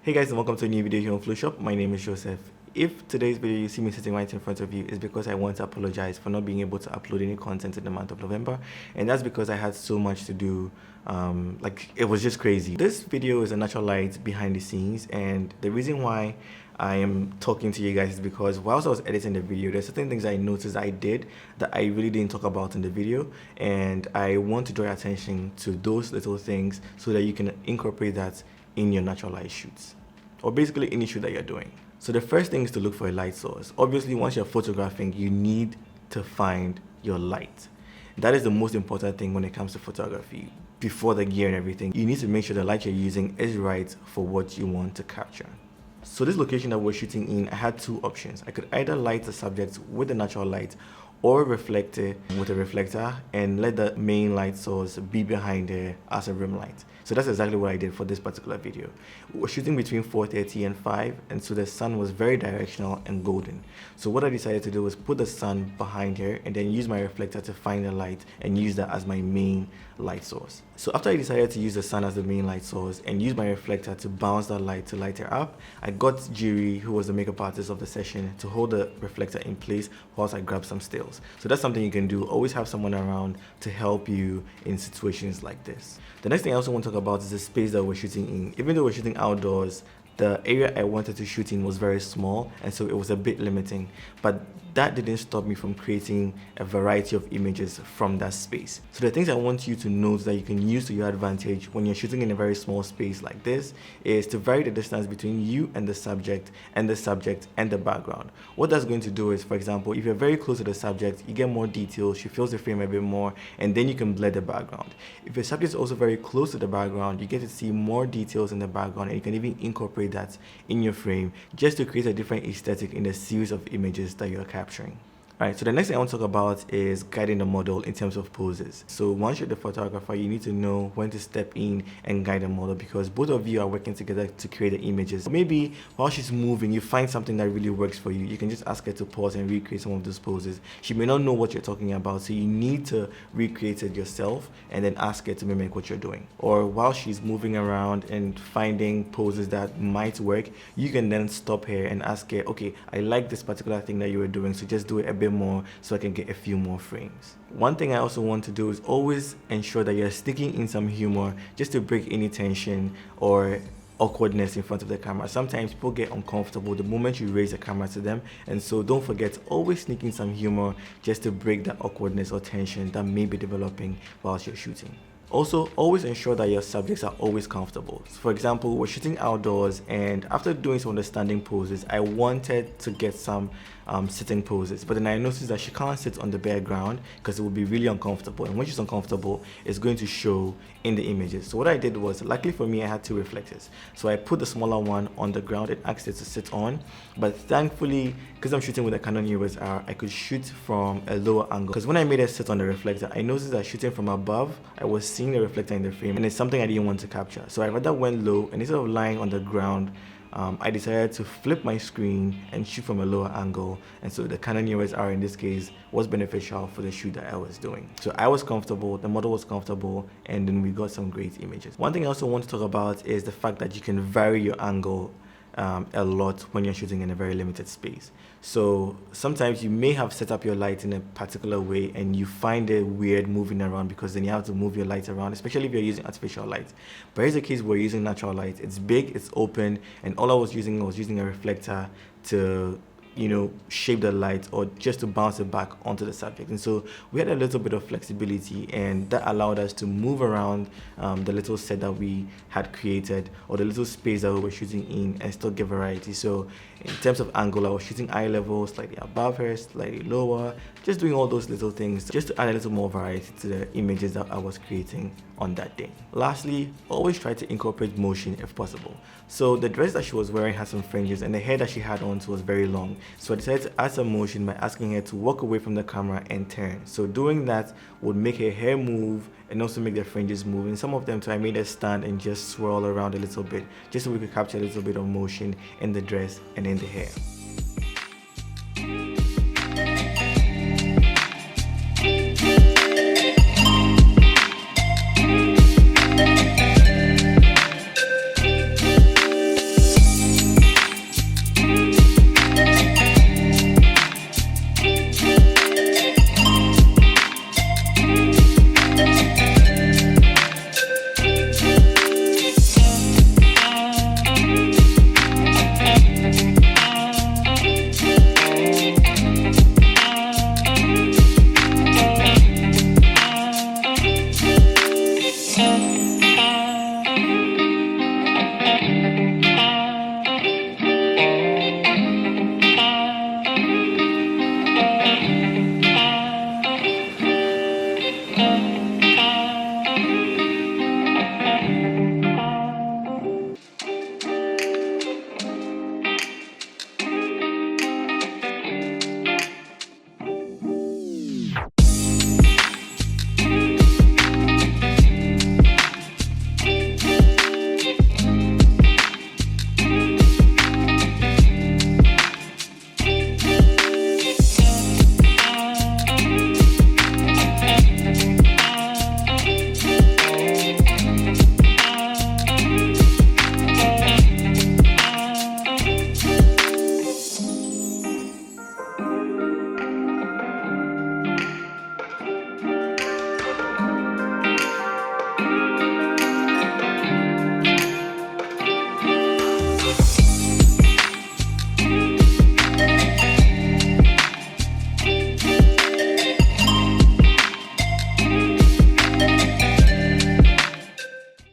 Hey guys, and welcome to a new video here on Phloshop. My name is Joseph. If today's video you see me sitting right in front of you, is because I want to apologize for not being able to upload any content in the month of November, and that's because I had so much to do. It was just crazy. This video is a natural light behind the scenes, and the reason why I am talking to you guys is because whilst I was editing the video, there's certain things I noticed I did that I really didn't talk about in the video, and I want to draw your attention to those little things so that you can incorporate that in your natural light shoots, or basically any shoot that you're doing. So the first thing is to look for a light source. Obviously, once you're photographing, you need to find your light. That is the most important thing when it comes to photography. Before the gear and everything, you need to make sure the light you're using is right for what you want to capture. So this location that we're shooting in, I had two options. I could either light the subject with the natural light or reflect it with a reflector and let the main light source be behind there as a rim light. So that's exactly what I did for this particular video. We're shooting between 4:30 and 5, and so the sun was very directional and golden. So what I decided to do was put the sun behind here and then use my reflector to find the light and use that as my main light source. So after I decided to use the sun as the main light source and use my reflector to bounce that light to light her up, I got Jiri, who was the makeup artist of the session, to hold the reflector in place whilst I grabbed some stills. So that's something you can do. Always have someone around to help you in situations like this. The next thing I also want to talk about is the space that we're shooting in. Even though we're shooting outdoors, the area I wanted to shoot in was very small, and so it was a bit limiting, but that didn't stop me from creating a variety of images from that space. So the things I want you to note that you can use to your advantage when you're shooting in a very small space like this is to vary the distance between you and the subject and the background. What that's going to do is, for example, if you're very close to the subject, you get more details, she fills the frame a bit more, and then you can blur the background. If your subject is also very close to the background, you get to see more details in the background, and you can even incorporate that in your frame just to create a different aesthetic in the series of images that you're capturing. Alright, so the next thing I want to talk about is guiding the model in terms of poses. So once you're the photographer, you need to know when to step in and guide the model, because both of you are working together to create the images. Maybe while she's moving, you find something that really works for you. You can just ask her to pause and recreate some of those poses. She may not know what you're talking about, so you need to recreate it yourself and then ask her to mimic what you're doing. Or while she's moving around and finding poses that might work, you can then stop her and ask her, okay, I like this particular thing that you were doing, so just do it a bit more so I can get a few more frames. One thing I also want to do is always ensure that you're sticking in some humor just to break any tension or awkwardness in front of the camera. Sometimes people get uncomfortable the moment you raise the camera to them, and so don't forget, always sneak in some humor just to break that awkwardness or tension that may be developing whilst you're shooting. Also, always ensure that your subjects are always comfortable. For example, we're shooting outdoors, and after doing some of the standing poses, I wanted to get some sitting poses, but then I noticed that she can't sit on the bare ground because it would be really uncomfortable, and when she's uncomfortable, it's going to show in the images. So what I did was, luckily for me, I had two reflectors, so I put the smaller one on the ground and asked it to sit on, but thankfully, because I'm shooting with a Canon EOS R, I could shoot from a lower angle, because when I made her sit on the reflector, I noticed that shooting from above, I was seeing the reflector in the frame, and it's something I didn't want to capture. So I rather went low, and instead of lying on the ground, I decided to flip my screen and shoot from a lower angle, and so the Canon EOS R in this case was beneficial for the shoot that I was doing. So I was comfortable, the model was comfortable, and then we got some great images. One thing I also want to talk about is the fact that you can vary your angle a lot when you're shooting in a very limited space. So sometimes you may have set up your light in a particular way and you find it weird moving around, because then you have to move your light around, especially if you're using artificial light. But here's the case, we're using natural light. It's big, it's open, and all I was using a reflector to shape the light or just to bounce it back onto the subject. And so we had a little bit of flexibility, and that allowed us to move around the little set that we had created, or the little space that we were shooting in, and still give variety. So in terms of angle, I was shooting eye level, slightly above her, slightly lower, just doing all those little things just to add a little more variety to the images that I was creating on that day. Lastly, always try to incorporate motion if possible. So the dress that she was wearing had some fringes, and the hair that she had on was very long. So I decided to add some motion by asking her to walk away from the camera and turn. So doing that would make her hair move and also make the fringes move. And some of them too, I made her stand and just swirl around a little bit, just so we could capture a little bit of motion in the dress and in the hair.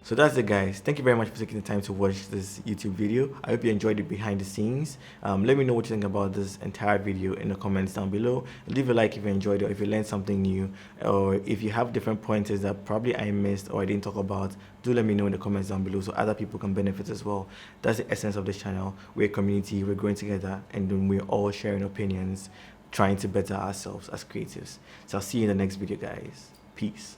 So that's it, guys. Thank you very much for taking the time to watch this YouTube video. I hope you enjoyed the behind the scenes. Let me know what you think about this entire video in the comments down below. Leave a like if you enjoyed it, or if you learned something new, or if you have different pointers that probably I missed or I didn't talk about. Do let me know in the comments down below so other people can benefit as well. That's the essence of this channel. We're a community, we're growing together, and then we're all sharing opinions, trying to better ourselves as creatives. So I'll see you in the next video, guys. Peace.